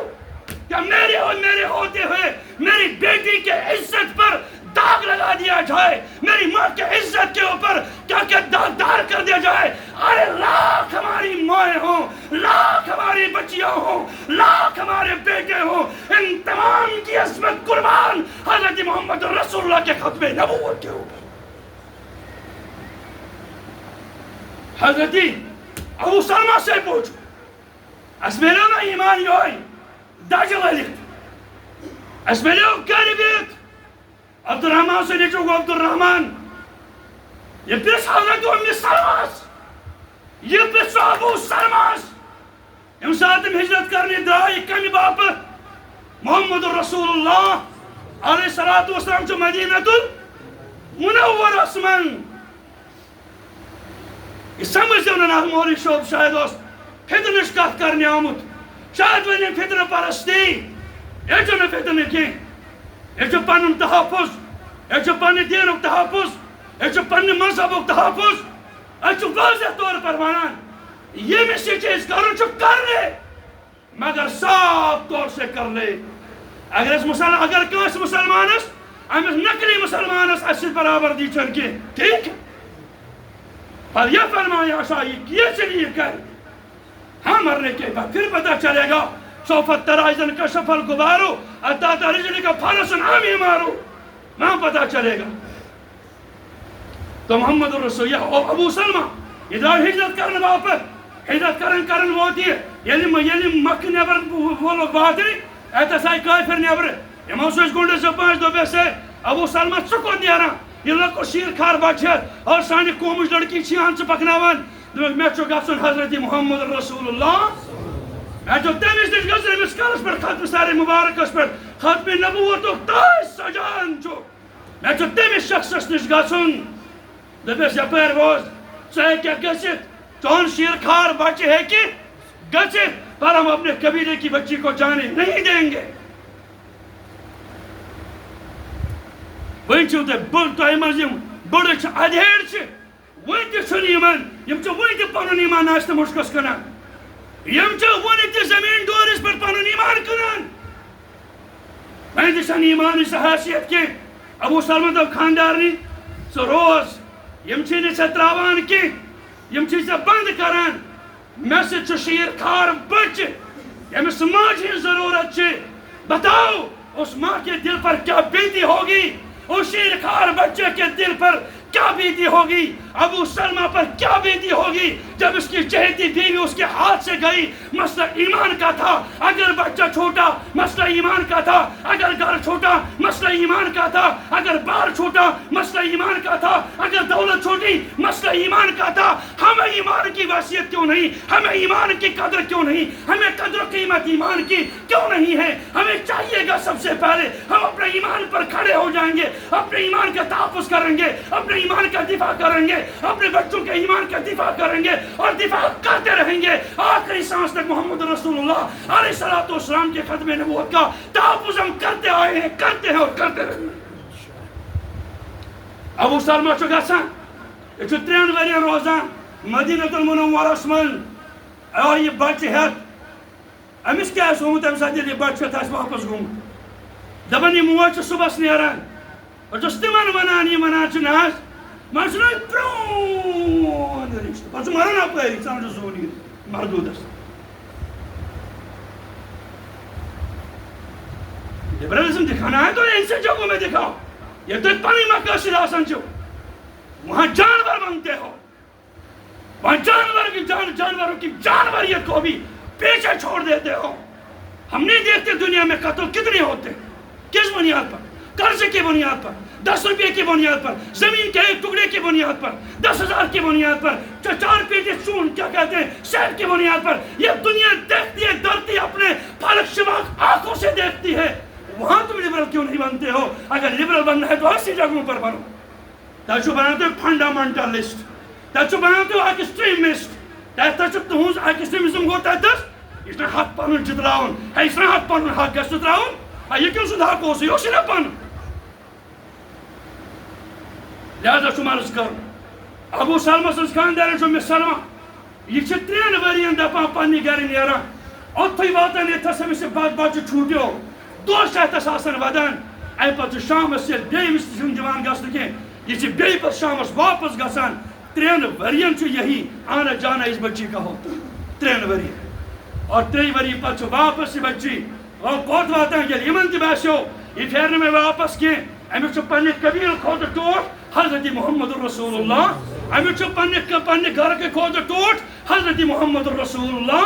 Speaker 1: کہ میرے اور میرے ہوتے ہوئے میری بیٹی کے عزت پر داغ لگا دیا جائے میری ماں کے عزت کے اوپر کیا داغدار کر دیا جائے ارے لاکھ ہماری مائیں ہوں لاکھ ہماری بچیاں ہوں لاکھ ہمارے بیٹے ہوں ان تمام کی عظمت قربان حضرت محمد رسول اللہ کے ختم نبوت کے اوپر حضرتی ابو سلمہ سے پوچھو اسمیلیو نا ایمان یوئی داجل علیت اسمیلیو کاری بیت عبد الرحمن سے نیچو گو عبد الرحمن یہ پیس حضرت امی سلماس یہ پیس ابو سلماس ام ساتم ہجرت کرنی درائی کمی باپ محمد رسول اللہ علیہ السلام جو مدینہ المنور اسمن یہ سمجھ جو ننا مولی شعب شاید اس فتنش کت کرنے آمت شاید ونن فتنہ پرستی یہ چھنہ فتنہ کی یہ پن تحفظ یہ پنہ دینک تحفظ یہ پنہ مذہبک تحفظ یہ واضح طور پر ونان یہ سے چیز کرن کر لے مگر صاف طور سے کر لے اگر کس مسلمانس امس نقلی مسلمانس اس برابر دی چن کی ٹھیک پر یہ فرمایا عشائی یہ چلیے کر ہاں مرنے کے بعد پھر پتہ چلے گا سوف تری اذا انکشف الغبار اتات رجلک فرس عمی مارو وہاں پتہ چلے گا تو محمد الرسول ابو سلمہ ادھر ہجرت کرنے واپس ہجرت کرن ووت یلی مکہ نیبر وولک بہادری ایتس آئی کافر نیبر یمو سوچ گنڈے سے 5 دۄہ سے ابو سلمہ ژٕ نیران یہ لۄکُٹ شیر کھار بچت اور سانہِ قومٕچ لڑکی چھیان ژٕ پکناوان دوٚپُکھ مےٚ چھُ گژھُن حضرت محمد رسول اللہ مےٚ چھُ تٔمِس نِش گژھُن أمِس کلس پٮ۪ٹھ ختمہِ سارے مبارکس پٮ۪ٹھ ختمہِ نبوتُک تاج سجان چھُ مےٚ چھُ تٔمِس شخصس نِش گژھُن دوٚپُس یپٲرۍ بوز ژٕ ہیٚککھ گٔژھِتھ چون شیر کھار بچہ ہیٚکہِ گٔژھِتھ پر ہم اپنے قبیلے کی بچی کو جانے نہیں دیں گے وہیں چھو تے تۄہہِ منٛز یِم بٔڑٕ چھِ ادھیڑ چھِ وۄنۍ تہِ چھُنہٕ یِمن یِم چھِ وۄنۍ تہِ پنُن ایمان آستہٕ مُشکس کٕنان یِم چھِ وُنہِ تہِ زمیٖن دورس پٮ۪ٹھ پنُن ایمان کٕنان وۄنۍ تہِ چھنہٕ ایمانٕچ سۄ حیثیت کینٛہہ ابو سلمہ دوٚپ خاندارنی ژٕ روز یِم چھِی نہٕ ژےٚ ترٛاوان کینٛہہ یِم چھِی ژےٚ بنٛد کران مےٚ سۭتۍ چھُ شیٖر کھار بچہِ ییٚمِس ماجہِ ہٕنٛز ضروٗرت چھِ بتاؤ اس ماں کے دل پر کیا بیتی ہوگی اس شیر کھار بچے کے دل پر کیا بیتی ہوگی ابو سلمہ پر کیا بیتی ہوگی جب اس کی چہیتی بیوی اس کے ہاتھ سے گئی مسئلہ ایمان کا تھا اگر بچہ چھوٹا مسئلہ ایمان کا تھا اگر گھر چھوٹا مسئلہ ایمان کا تھا اگر بار چھوٹا مسئلہ ایمان کا تھا اگر دولت چھوٹی مسئلہ ایمان کا تھا ہمیں ایمان کی وصیت کیوں نہیں ہمیں ایمان کی قدر کیوں نہیں ہمیں قدر و قیمت ایمان کی کیوں نہیں ہے ہمیں چاہیے گا سب سے پہلے ہم اپنے ایمان پر کھڑے ہو جائیں گے اپنے ایمان کا تحفظ کریں گے اپنے ایمان کا دفاع کریں گے اپنے بچوں کے ایمان کا دفاع کریں گے اور دفاع کرتے رہیں گے آخری سانس تک محمد رسول اللہ علیہ الصلوۃ والسلام کے ختم نبوت کا تحفظ ہم کرتے آئے ہیں کرتے ہیں اور کرتے رہیں گے ابو سلمہ چھُ گژھان یہ چھُ 3 ؤرین روزان مدینۃ المنورس منٛز آو یہِ بچہِ ہٮ۪تھ أمِس کیٛاہ آسہِ ہومُت تَمہِ ساتہٕ ییٚلہِ یہِ بچہِ ہٮ۪تھ آسہِ واپس گوٚمُت دپان یہِ موج چھِ صُبحس نیران بہٕ چھُس تِمن ونان یہِ ونان چھِ نہ حظ مان چھُ نہ پرٛون رِشتہٕ پتہٕ چھُ مران اپٲری ژٕ چھُ زوٗن مردوٗدس لبرلزم دکھانا ہے تو ایسے جگہوں میں دکھاؤ یہ تو پانی مقاصد آسان چھو وہاں جانور بنتے ہو وہاں جانوروں کی جانوریت کو بھی پیچھے چھوڑ دیتے ہو ہم نہیں دیکھتے دنیا میں قتل کتنے ہوتے کس بنیاد پر قرض کی بنیاد پر 10 روپے کی بنیاد پر زمین کے ایک ٹکڑے کی بنیاد پر 10,000 کی بنیاد پر 4 پیٹے چون کیا کہتے ہیں سیب کی بنیاد پر یہ دنیا دیکھتی ہے ڈرتی اپنے پالک شماغ آنکھوں سے دیکھتی ہے وہاں تم لبرل کیوں نہیں بنتے ہو اگر لبرل بننا ہے تو ایسی جگہوں پر بنو تاچو بناتے ہو فنڈامنٹلسٹ تاچو بناتے ہو ایکسٹریمسٹ تاچو تہنز ایکسٹریمزم گو تاتس اس نے حق پانون جتراؤن ہے اس نے حق پانون حق گس جتراؤن یہ کیوں سدھا کو سے یہ نہ پانون لہذا چھو مرض کر ابو سلمہ سنس خاندارن چھو مسلمہ یہ چھ 3 ورین دپان پننہِ گرِ نیران اوتھے واتان یتھس أمِس بچہ چھوٹیو دۄہ چھِ اَتھس آسان ودان امہِ پتہٕ چھُ شامس ییٚلہِ بیٚیہِ أمِس چھُنہٕ دِوان گژھنہٕ کینٛہہ یہ چھِ بیٚیہِ پتہٕ شامس واپس گژھان 3 ورین چھُ یہی آنا جانا اس بچی کا ہوتا 3 ورین اور 3 ؤری پتہٕ چھُ واپس یہ بچی کوٚت واتان ییٚلہِ یِمن تہِ باسیو یہ پھیرِ نہٕ مےٚ واپس کینٛہہ أمِس چھُ پننہِ قبیٖلہٕ خٲطرٕ ٹوٹھ حضرت محمد رسول اللہ أمِس چھُ پننہِ گرٕکہِ خٲطرٕ ٹوٹھ حضرت محمد رسول اللہ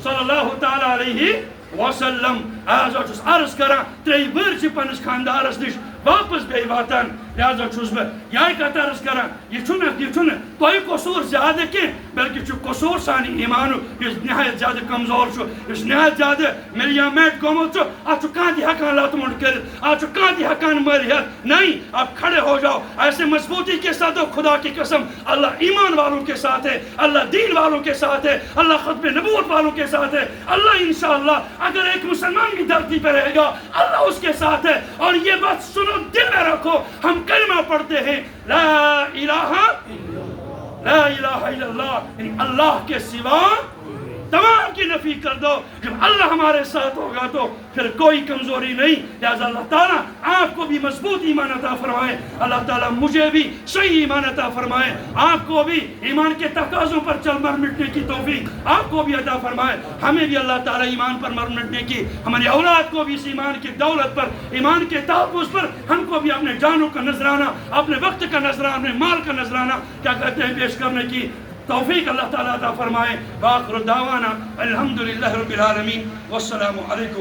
Speaker 1: صلی اللہ تعالیٰ علیہ وسلم آز چھُس عرض کران 3 ؤری چھِ پننِس خاندارس نِش واپس بیٚیہِ واتان لہذا چھس بہ یہ کت عرض کران یہ تہ قصور زیادہ کی بلکہ قصور سانہ ایمان اس نہایت زیادہ کمزور اس نہایت زیادہ ملیامیٹ گومت ات کھانا تہ ہکان لت منڈ کر ات کھانا تہ ہکان مل ہت نہیں اب کھڑے ہو جاؤ ایسے مضبوطی کے ساتھ خدا کی قسم اللہ ایمان والوں کے ساتھ ہے اللہ دین والوں کے ساتھ ہے اللہ ختم نبوت والوں کے ساتھ ہے اللہ انشاءاللہ اگر ایک مسلمان کی دھرتی پہ رہے گا اللہ اس کے ساتھ ہے اور یہ بات سنو دل میں رکھو ہم کلمہ پڑھتے ہیں لا الہ الا اللہ یعنی اللہ کے سوا تمام کی نفی کر دو جب اللہ ہمارے ساتھ ہوگا تو پھر کوئی کمزوری نہیں لہذا اللہ تعالیٰ آپ کو بھی مضبوط ایمان عطا فرمائے اللہ تعالیٰ مجھے بھی صحیح ایمان عطا فرمائے آپ کو بھی ایمان کے تقاضوں پر چل مر مٹنے کی توفیق آپ کو بھی عطا فرمائے ہمیں بھی اللہ تعالیٰ ایمان پر مر مٹنے کی ہماری اولاد کو بھی اس ایمان کی دولت پر ایمان کے تحفظ پر ہم کو بھی اپنے جانوں کا نذرانہ اپنے وقت کا نذرانہ اپنے مال کا نذرانہ کیا کہتے ہیں پیش کرنے کی توفیق اللہ تعالیٰ عطا فرمائے. وآخر دعوانا الحمدللہ رب العالمین والسلام علیکم.